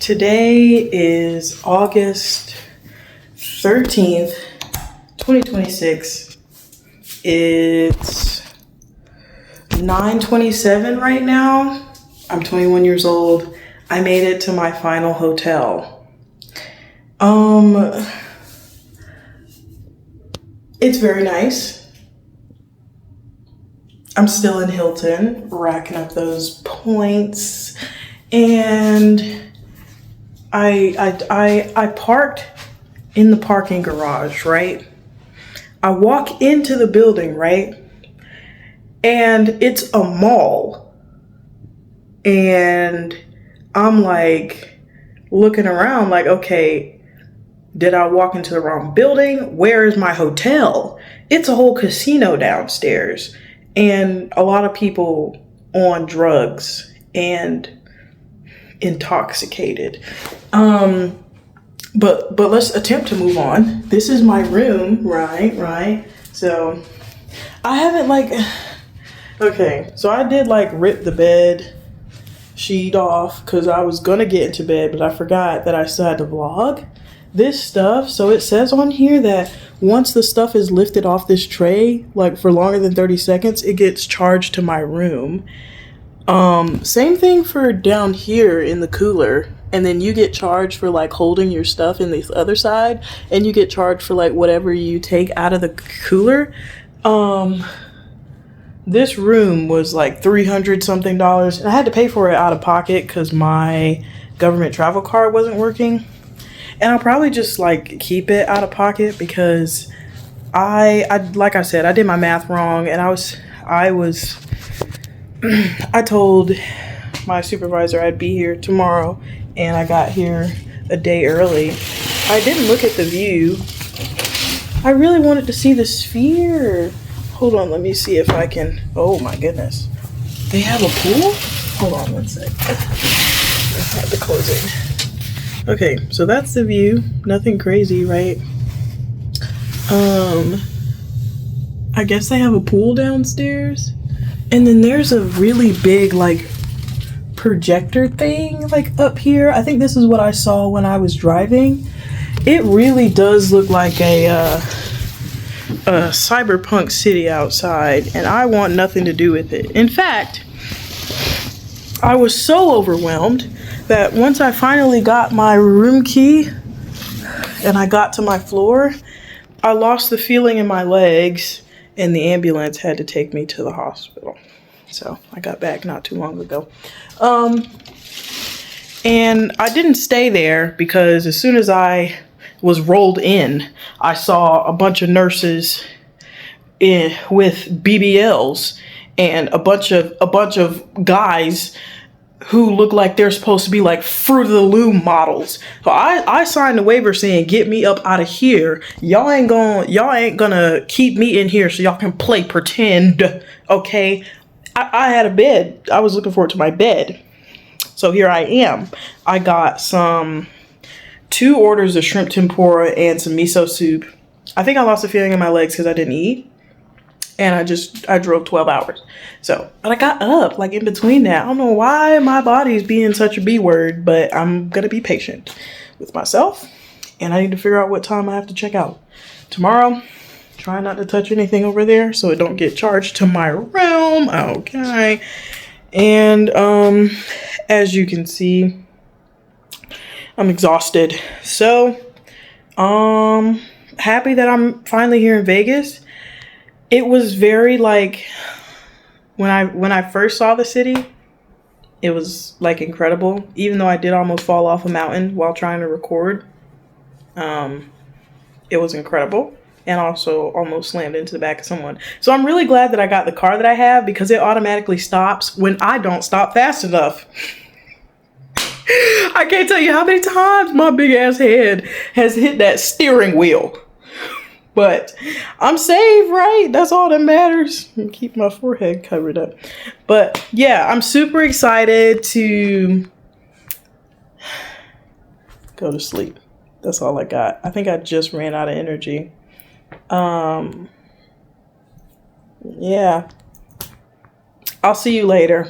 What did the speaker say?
Today is August 13th, 2026. It's 9:27 right now. I'm 21 years old. I made it to my final hotel. It's very nice. I'm still in Hilton, racking up those points, and I parked in the parking garage, right? I walk into the building, right? And it's a mall. And I'm like looking around like, okay, did I walk into the wrong building? Where is my hotel? It's a whole casino downstairs and a lot of people on drugs and intoxicated. But let's attempt to move on. This is my room, right? So I haven't okay, so I did rip the bed sheet off because I was gonna get into bed, but I forgot that I still had to vlog this stuff. So it says on here that once the stuff is lifted off this tray, for longer than 30 seconds, it gets charged to my room. Same thing for down here in the cooler, and then you get charged for holding your stuff in the other side, and you get charged for whatever you take out of the cooler. This room was $300 something, and I had to pay for it out of pocket because my government travel card wasn't working. And I'll probably just keep it out of pocket because I like I said, I did my math wrong, and I told my supervisor I'd be here tomorrow, and I got here a day early. I didn't look at the view. I really wanted to see the sphere. Hold on, let me see if I can. Oh my goodness. They have a pool? Hold on one sec. I have to close it. Okay, so that's the view. Nothing crazy, right? I guess they have a pool downstairs. And then there's a really big projector thing up here. I think this is what I saw when I was driving. It really does look like a cyberpunk city outside, and I want nothing to do with it. In fact, I was so overwhelmed that once I finally got my room key and I got to my floor, I lost the feeling in my legs, and the ambulance had to take me to the hospital. So I got back not too long ago. And I didn't stay there because as soon as I was rolled in, I saw a bunch of nurses with BBLs and a bunch of guys who look like they're supposed to be Fruit of the Loom models. So I signed a waiver saying, get me up out of here. Y'all ain't gonna keep me in here so y'all can play pretend, okay? I had a bed. I was looking forward to my bed. So here I am. I got 2 orders of shrimp tempura and some miso soup. I think I lost the feeling in my legs because I didn't eat. And I drove 12 hours. So, but I got up in between that. I don't know why my body's being such a B word, but I'm going to be patient with myself. And I need to figure out what time I have to check out. Tomorrow, try not to touch anything over there so it don't get charged to my room. Okay. And as you can see, I'm exhausted. So, happy that I'm finally here in Vegas. It was very when I first saw the city, it was incredible. Even though I did almost fall off a mountain while trying to record, it was incredible, and also almost slammed into the back of someone. So I'm really glad that I got the car that I have because it automatically stops when I don't stop fast enough. I can't tell you how many times my big ass head has hit that steering wheel. But I'm safe, right? That's all that matters. Keep my forehead covered up. But yeah, I'm super excited to go to sleep. That's all I got. I think I just ran out of energy. Yeah. I'll see you later.